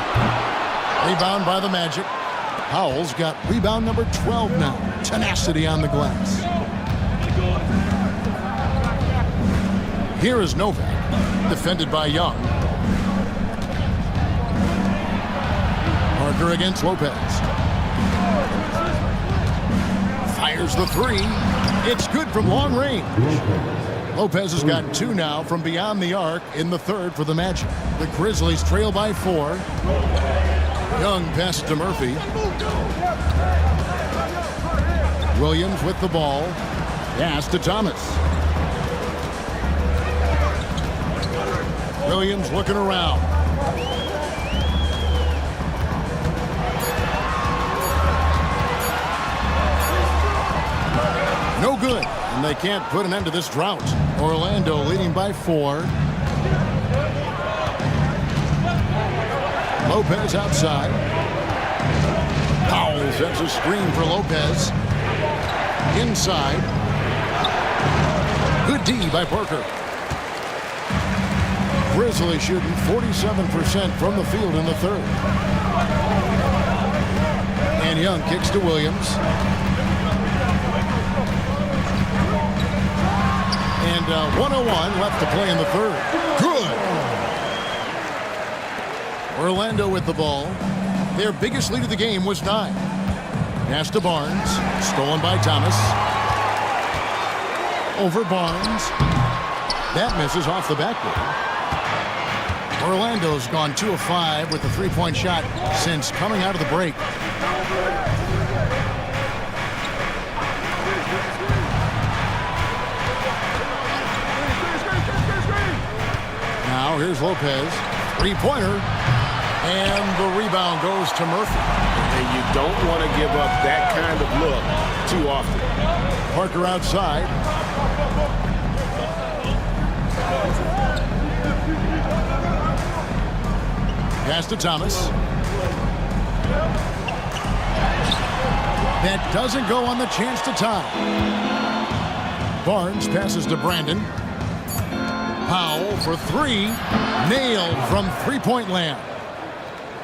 Rebound by the Magic. Powell's got rebound number 12 now. Tenacity on the glass. Here is Novak, defended by Young. Parker against Lopez. Fires the three. It's good from long range. Lopez has got 2 now from beyond the arc in the third for the Magic. The Grizzlies trail by 4. Young passes to Murphy. Williams with the ball. Pass to Thomas. Williams looking around. No good. And they can't put an end to this drought. Orlando leading by 4. Lopez outside. Powell sets a screen for Lopez. Inside. Good D by Parker. Grizzlies shooting 47% from the field in the third. And Young kicks to Williams. And 1:01 left to play in the third. Good. Orlando with the ball. Their biggest lead of the game was 9. Pass to Barnes. Stolen by Thomas. Over Barnes. That misses off the backboard. Orlando's gone 2 of 5 with the three-point shot since coming out of the break. Now here's Lopez. Three-pointer. And the rebound goes to Murphy. And you don't want to give up that kind of look too often. Parker outside. Pass to Thomas. That doesn't go on the chance to tie. Barnes passes to Brandon. Powell for three. Nailed from three-point land.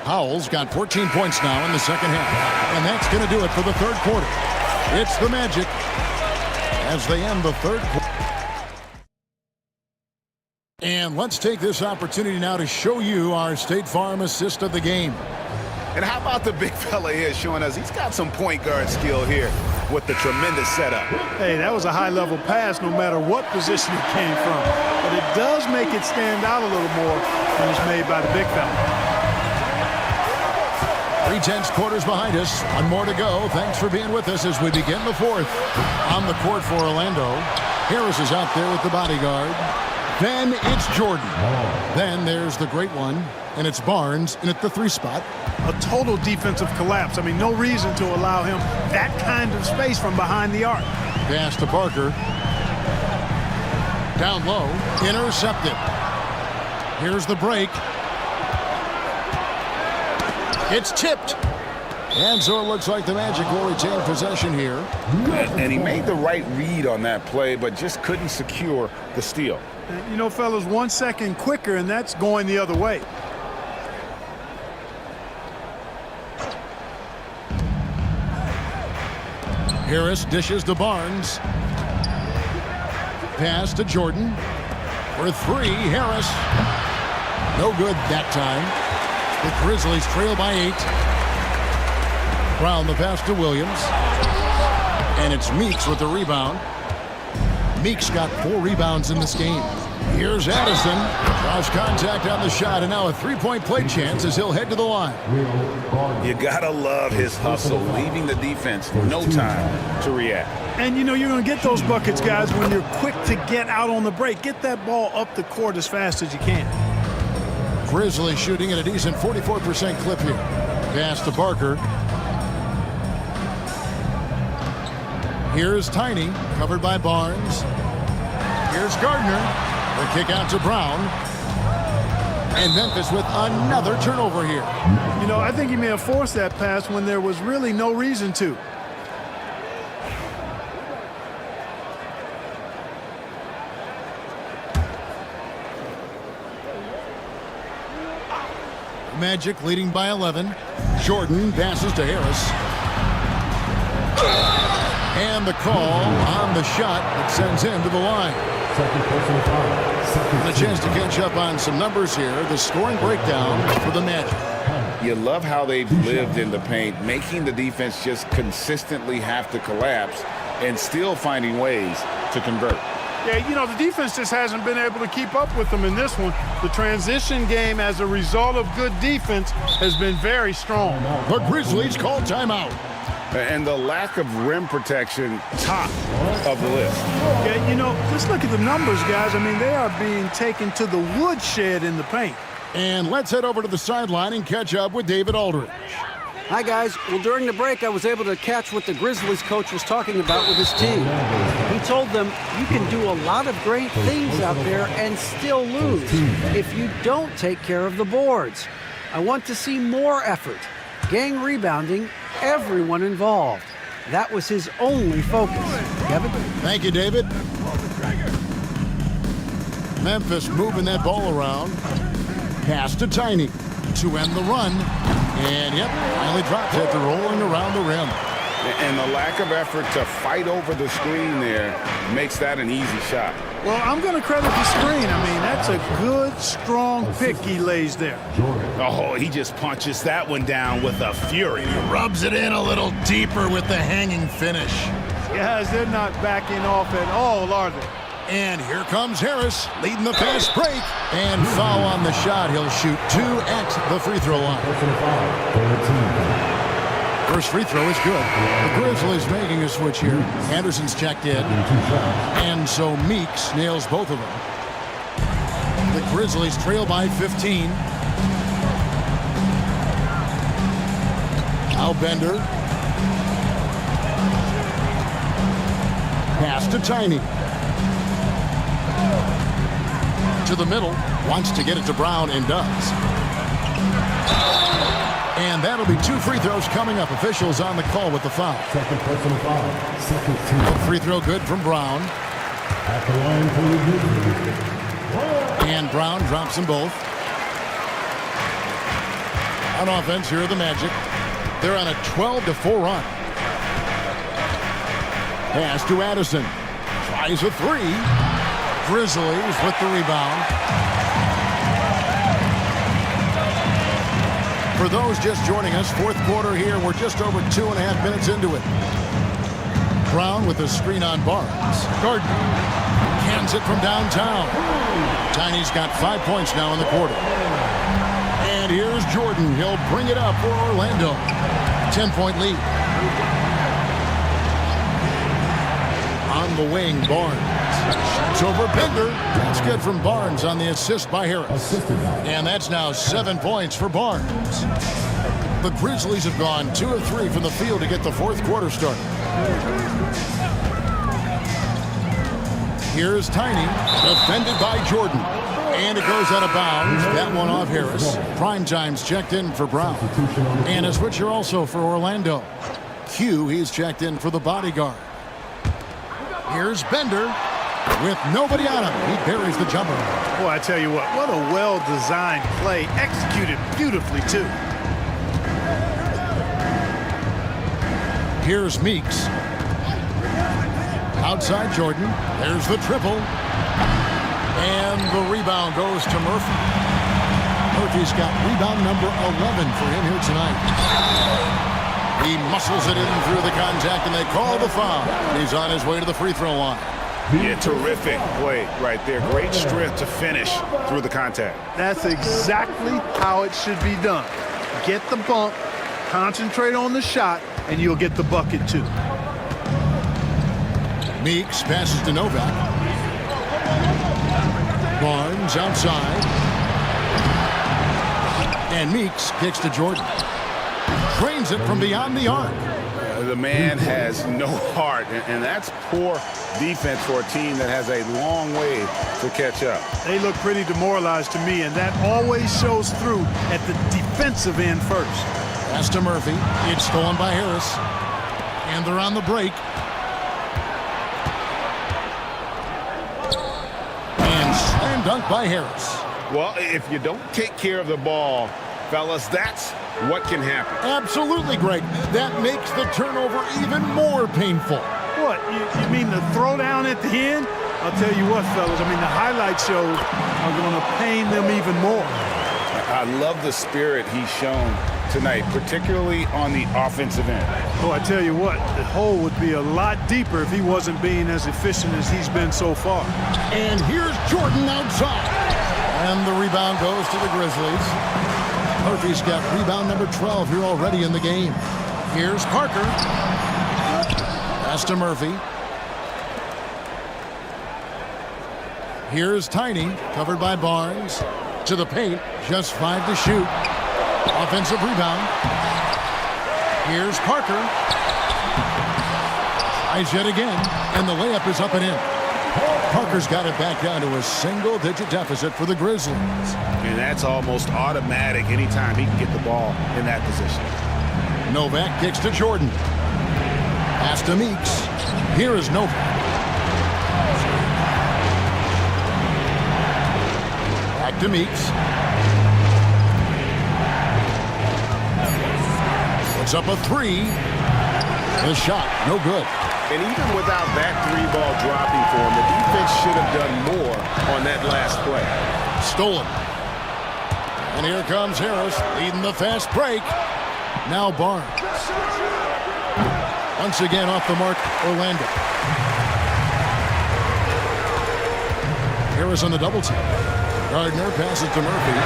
Powell's got 14 points now in the second half. And that's going to do it for the third quarter. It's the Magic as they end the third quarter. And let's take this opportunity now to show you our State Farm assist of the game. And how about the big fella here showing us he's got some point guard skill here with the tremendous setup. Hey, that was a high-level pass no matter what position it came from. But it does make it stand out a little more when it's made by the big fella. 3/10 quarters behind us. One more to go. Thanks for being with us as we begin the fourth. On the court for Orlando. Harris is out there with the bodyguard. Then it's Jordan. Then there's the great one, and it's Barnes in at the 3 spot. A total defensive collapse. I mean, no reason to allow him that kind of space from behind the arc. Pass to Parker. Down low. Intercepted. Here's the break. It's tipped. And so it looks like the Magic will retain possession here. And he made the right read on that play, but just couldn't secure the steal. You know, fellas, 1 second quicker, and that's going the other way. Harris dishes to Barnes. Pass to Jordan. For 3, Harris. No good that time. The Grizzlies trail by 8. Brown the pass to Williams. And it's Meeks with the rebound. Meeks got 4 rebounds in this game. Here's Addison. Draws contact on the shot, and now a 3-point play chance as he'll head to the line. You gotta love his hustle, leaving the defense no time to react. And you know you're going to get those buckets, guys, when you're quick to get out on the break. Get that ball up the court as fast as you can. Grizzlies shooting at a decent 44% clip here. Pass to Parker. Here's Tiny, covered by Barnes. Here's Gardner. The kick out to Brown. And Memphis with another turnover here. You know, I think he may have forced that pass when there was really no reason to. Magic leading by 11. Jordan passes to Harris. And the call on the shot that sends him to the line. And a chance to catch up on some numbers here. The scoring breakdown for the Magic. You love how they've lived in the paint, making the defense just consistently have to collapse and still finding ways to convert. Yeah, you know, the defense just hasn't been able to keep up with them in this one. The transition game, as a result of good defense, has been very strong. The Grizzlies call timeout. And the lack of rim protection, top of the list. Yeah, you know, just look at the numbers, guys. I mean, they are being taken to the woodshed in the paint. And let's head over to the sideline and catch up with David Aldridge. Hi, guys. Well, during the break, I was able to catch what the Grizzlies coach was talking about with his team. He told them, you can do a lot of great things out there and still lose if you don't take care of the boards. I want to see more effort, gang rebounding, everyone involved. That was his only focus. Kevin? Thank you, David. Memphis moving that ball around. Pass to Tiny to end the run. And, yep, finally dropped it after rolling around the rim. And the lack of effort to fight over the screen there makes that an easy shot. Well, I'm going to credit the screen. I mean, that's a good, strong pick he lays there. Oh, he just punches that one down with a fury. Rubs it in a little deeper with the hanging finish. Guys, they're not backing off at all, are they? And here comes Harris, leading the fast break. And foul on the shot. He'll shoot 2 at the free throw line. First free throw is good. The Grizzlies making a switch here. Anderson's checked in. And so Meeks nails both of them. The Grizzlies trail by 15. Now Bender. Pass to Tiny. To the middle. Wants to get it to Brown and does. And that'll be 2 free throws coming up. Officials on the call with the foul. Second personal foul. Second team. Free throw good from Brown. At the line for the Grizzlies. And Brown drops them both. On offense, here are the Magic. They're on a 12-4 run. Pass to Addison. Tries a 3. Grizzlies with the rebound. For those just joining us, fourth quarter here. We're just over 2.5 minutes into it. Brown with a screen on Barnes. Gordon cans it from downtown. Tiny's got 5 points now in the quarter. And here's Jordan. He'll bring it up for Orlando. 10-point lead. On the wing, Barnes. Shoots over Bender. That's good from Barnes on the assist by Harris. And that's now 7 points for Barnes. The Grizzlies have gone 2 of 3 from the field to get the fourth quarter started. Here's Tiny, defended by Jordan. And it goes out of bounds. That one off Harris. Primetime's checked in for Brown. And a switcher also for Orlando. Q, he's checked in for the bodyguard. Here's Bender with nobody on him. He buries the jumper. Boy, I tell you what a well-designed play. Executed beautifully, too. Here's Meeks. Outside Jordan. There's the triple. And the rebound goes to Murphy. Murphy's got rebound number 11 for him here tonight. He muscles it in through the contact, and they call the foul. He's on his way to the free throw line. Yeah, terrific play right there. Great strength to finish through the contact. That's exactly how it should be done. Get the bump, concentrate on the shot, and you'll get the bucket too. Meeks passes to Novak. Barnes outside. And Meeks kicks to Jordan. Drains it from beyond the arc. The man has no heart, and that's poor defense for a team that has a long way to catch up. They look pretty demoralized to me, and that always shows through at the defensive end first. Pass to Murphy. It's stolen by Harris. And they're on the break. And slam dunk by Harris. Well, if you don't take care of the ball, fellas, that's what can happen. Absolutely, Greg. That makes the turnover even more painful. What, you mean the throwdown at the end? I'll tell you what, fellas, I mean, the highlight shows are going to pain them even more. I love the spirit he's shown tonight, particularly on the offensive end. Oh, I tell you what, the hole would be a lot deeper if he wasn't being as efficient as he's been so far. And here's Jordan outside. And the rebound goes to the Grizzlies. Murphy's got rebound number 12 here already in the game. Here's Parker. Pass to Murphy. Here's Tiny, covered by Barnes. To the paint, just 5 to shoot. Offensive rebound. Here's Parker. Tries yet again, and the layup is up and in. Parker's got it back down to a single-digit deficit for the Grizzlies. And that's almost automatic anytime he can get the ball in that position. Novak kicks to Jordan. Pass to Meeks. Here is Novak. Back to Meeks. Puts up a 3. The shot, no good. And even without that 3-ball dropping for him, the defense should have done more on that last play. Stolen. And here comes Harris leading the fast break. Now Barnes. Once again off the mark, Orlando. Harris on the double team. Gardner passes to Murphy.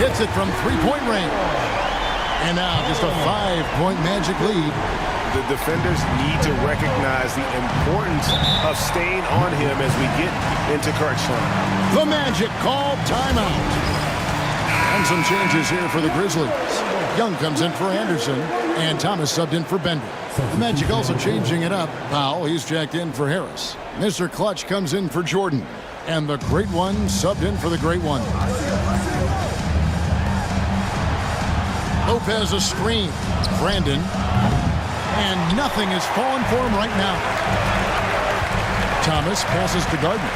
Hits it from three-point range. And now just a 5-point Magic lead. The defenders need to recognize the importance of staying on him as we get into crunch time. The Magic called timeout. And some changes here for the Grizzlies. Young comes in for Anderson, and Thomas subbed in for Bender. The Magic also changing it up. Powell, he's jacked in for Harris. Mr. Clutch comes in for Jordan, and the Great One subbed in for the Great One. Lopez a screen. Brandon. And nothing is falling for him right now. Thomas passes to Gardner.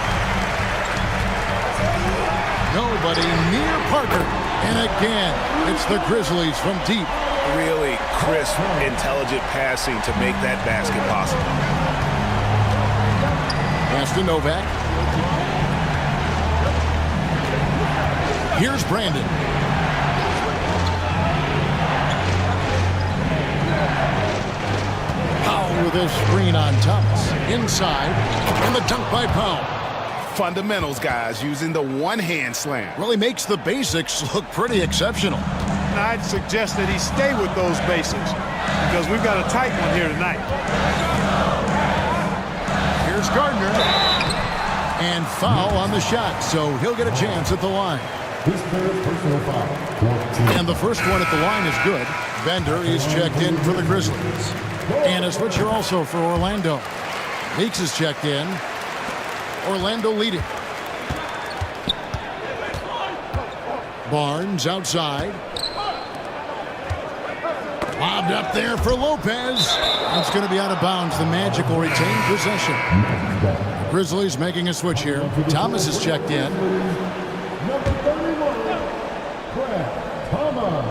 Nobody near Parker. And again, it's the Grizzlies from deep. Really crisp, intelligent passing to make that basket possible. Pass to Novak. Here's Brandon. Powell with a screen on Thomas. Inside, and the dunk by Powell. Fundamentals, guys, using the one-hand slam. Really makes the basics look pretty exceptional. And I'd suggest that he stay with those basics because we've got a tight one here tonight. Here's Gardner. And foul on the shot, so he'll get a chance at the line. This player's personal foul. 14. And the first one at the line is good. Bender is checked in for the Grizzlies. And a switch here also for Orlando. Meeks is checked in. Orlando leading. Barnes outside. Lobbed up there for Lopez. It's going to be out of bounds. The Magic will retain possession. Grizzlies making a switch here. Thomas is checked in. Number 31, Brad Thomas.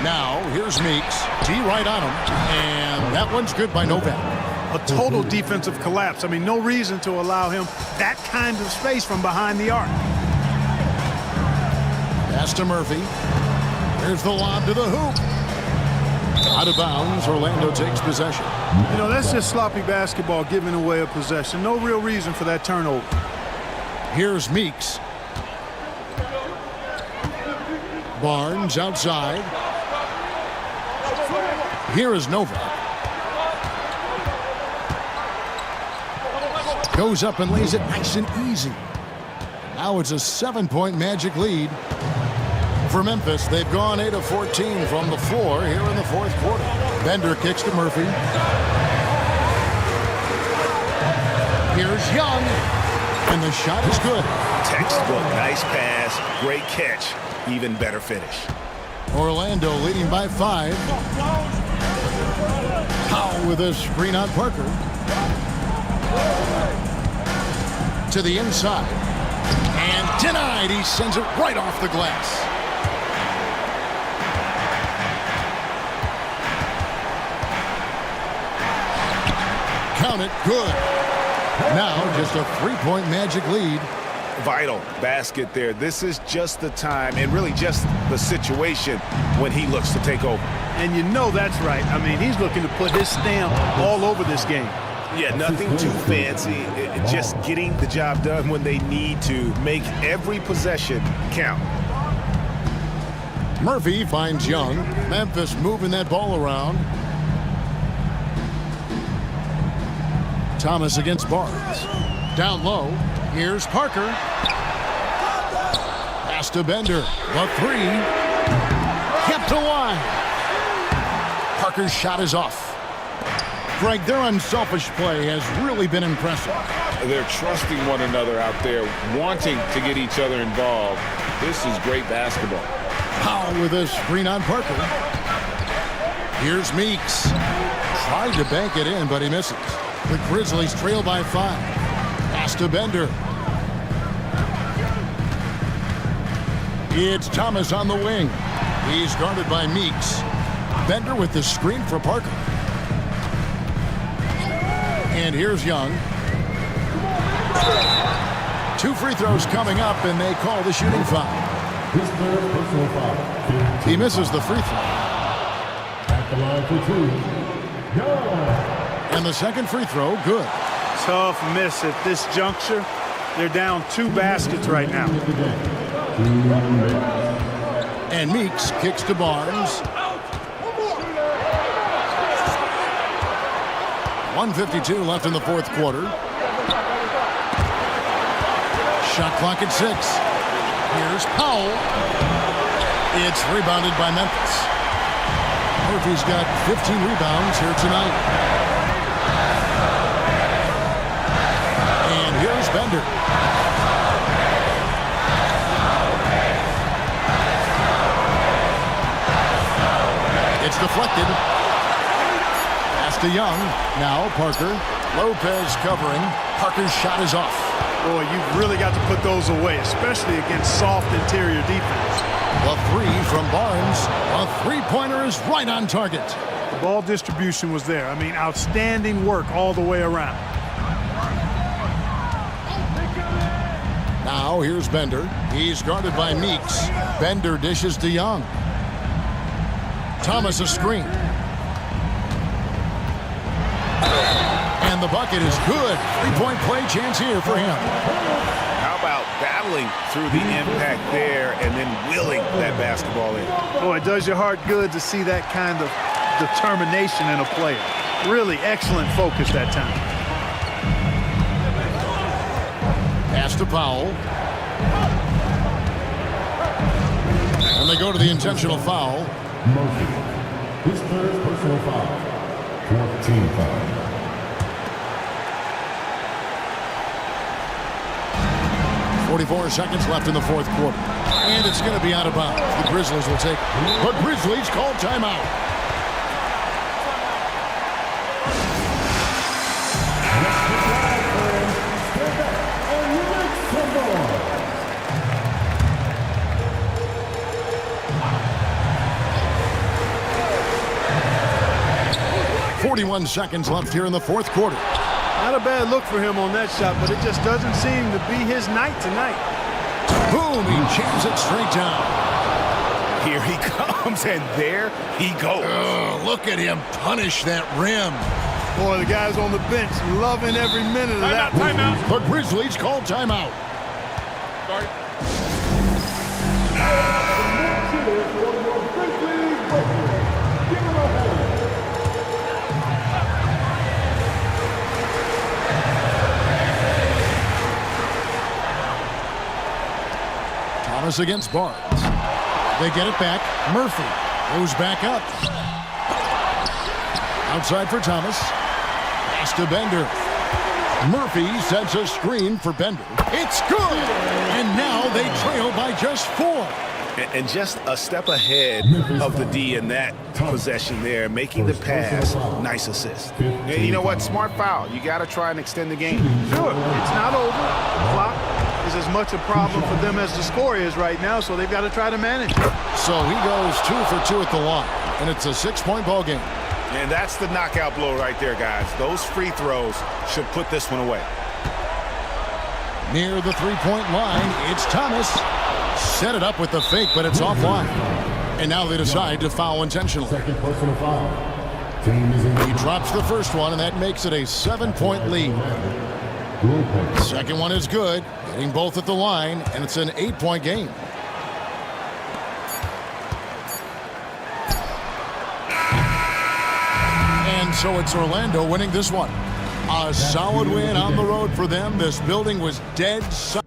Now, here's Meeks. D right on him. And that one's good by Novak. A total defensive collapse. I mean, no reason to allow him that kind of space from behind the arc. Pass to Murphy. There's the lob to the hoop. Out of bounds, Orlando takes possession. You know, that's just sloppy basketball, giving away a possession. No real reason for that turnover. Here's Meeks. Barnes outside. Here is Novak. Goes up and lays it nice and easy. Now it's a 7-point Magic lead for Memphis. They've gone 8 of 14 from the floor here in the fourth quarter. Bender kicks to Murphy. Here's Young. And the shot is good. Textbook, nice pass, great catch, even better finish. Orlando leading by 5. Powell with a screen on Parker. To the inside. And denied. He sends it right off the glass. Count it. Good. Now just a 3-point Magic lead. Vital basket there. This is just the time and really just the situation when he looks to take over. And you know that's right. I mean, he's looking to put his stamp all over this game. Yeah, nothing too fancy. Just getting the job done when they need to. Make every possession count. Murphy finds Young. Memphis moving that ball around. Thomas against Barnes. Down low. Here's Parker. Pass to Bender. The 3. Kept alive. Parker's shot is off. Greg, their unselfish play has really been impressive. They're trusting one another out there, wanting to get each other involved. This is great basketball. Powell with a screen on Parker. Here's Meeks. Tried to bank it in, but he misses. The Grizzlies trail by 5. Pass to Bender. It's Thomas on the wing. He's guarded by Meeks. Bender with the screen for Parker. And here's Young. 2 free throws coming up, and they call the shooting foul. This player's personal foul. 15. He misses the free throw. At the line for 2. Young. And the second free throw, good. Tough miss at this juncture. They're down 2 baskets right now. And Meeks kicks to Barnes. 1:52 left in the fourth quarter. Shot clock at 6. Here's Powell. It's rebounded by Memphis. Murphy's got 15 rebounds here tonight. And here's Bender. It's deflected. Pass to Young. Now Parker. Lopez covering. Parker's shot is off. Boy, you've really got to put those away, especially against soft interior defense. The 3 from Barnes. A three-pointer is right on target. The ball distribution was there. I mean, outstanding work all the way around. Now here's Bender. He's guarded by Meeks. Bender dishes to Young. Thomas a screen. And the bucket is good. 3-point play chance here for him. How about battling through the impact there and then willing that basketball in? Boy, it does your heart good to see that kind of determination in a player. Really excellent focus that time. Pass to Powell. And they go to the intentional foul. Murphy. His first personal foul. 14 foul. 44 seconds left in the fourth quarter. And it's going to be out of bounds. The Grizzlies will take it. But Grizzlies call timeout. .41 seconds left here in the fourth quarter. Not a bad look for him on that shot, but it just doesn't seem to be his night tonight. Boom, he jams it straight down. Here he comes, and there he goes. Look at him punish that rim. Boy, the guys on the bench loving every minute of that. Timeout. The Grizzlies call timeout. Thomas against Barnes. They get it back. Murphy goes back up. Outside for Thomas. Pass to Bender. Murphy sets a screen for Bender. It's good! And now they trail by just 4. And just a step ahead of the D in that possession there, making the pass. Nice assist. And you know what? Smart foul. You got to try and extend the game. Sure, it's not over. The clock is as much a problem for them as the score is right now, so they've got to try to manage it. So he goes 2 for 2 at the line, and it's a 6-point ball game. And that's the knockout blow right there, guys. Those free throws should put this one away. Near the 3-point line, it's Thomas. Set it up with the fake, but it's offline. And now they decide to foul intentionally. Second personal foul. Team is in. He drops the first one, and that makes it a 7-point lead. Second one is good, getting both at the line, and it's an 8-point game. And so it's Orlando winning this one. A solid win on the road for them. This building was dead silent.